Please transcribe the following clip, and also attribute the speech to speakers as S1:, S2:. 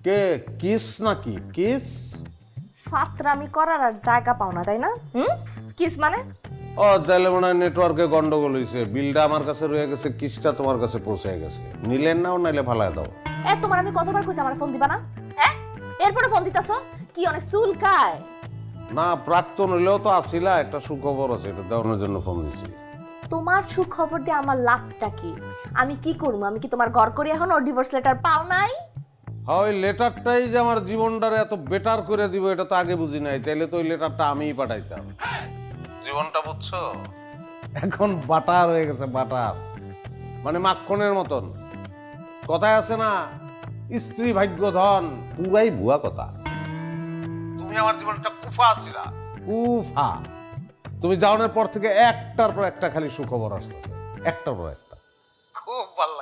S1: কে kiss নাকি kiss?
S2: ফাতরামি করার আর জায়গা পাও না তাই না? কিস মানে?
S1: ও তাহলে মনে হয় নেটওয়ার্কে গন্ডগোল হয়েছে, বিলটা আমার কাছে রয়ে গেছে, কিসটা তোমার কাছে পৌঁছে গেছে। নিলেন নাও, নাইলে ফালায় দাও।
S2: তোমার আমি কতবার কইছি আমার ফোন দিবা না? হ্যাঁ, এরপরে ফোন দিতাছো কি? অনেক চুলকায়।
S1: না, প্রাক্তন হইলেও তো আসিলা, একটা সুখবর আছে, এটা দেওয়ানোর জন্য ফোন দিছি।
S2: তোমার সুখবর দিয়ে আমার লাভটা কি? আমি কি করবো? আমি কি তোমার ঘর করি এখন? ওর ডিভোর্স লেটার পাও নাই?
S1: হ্যাঁ, ওই লেটারটাই যে আমার জীবনটারে এত বেটার করে দিব এটা তো আগে বুঝি নাই। তাইলে তো ওই লেটারটা আমিই পাঠাইতাম। জীবনটা বুঝছো, এখন বাটার হয়ে গেছে, বাটার মানে মাখনের মতন। কথায় আছে না, স্ত্রী ভাগ্য ধন, পুরাই ভুয়া কথা। তুমি আমার জীবনটা কুফা ছিলা, কুফা। তুমি যাওয়ার পর থেকে একটার পর একটা খালি সুখবর আসতেছে, একটার পর একটা। খুব ভালো লাগে।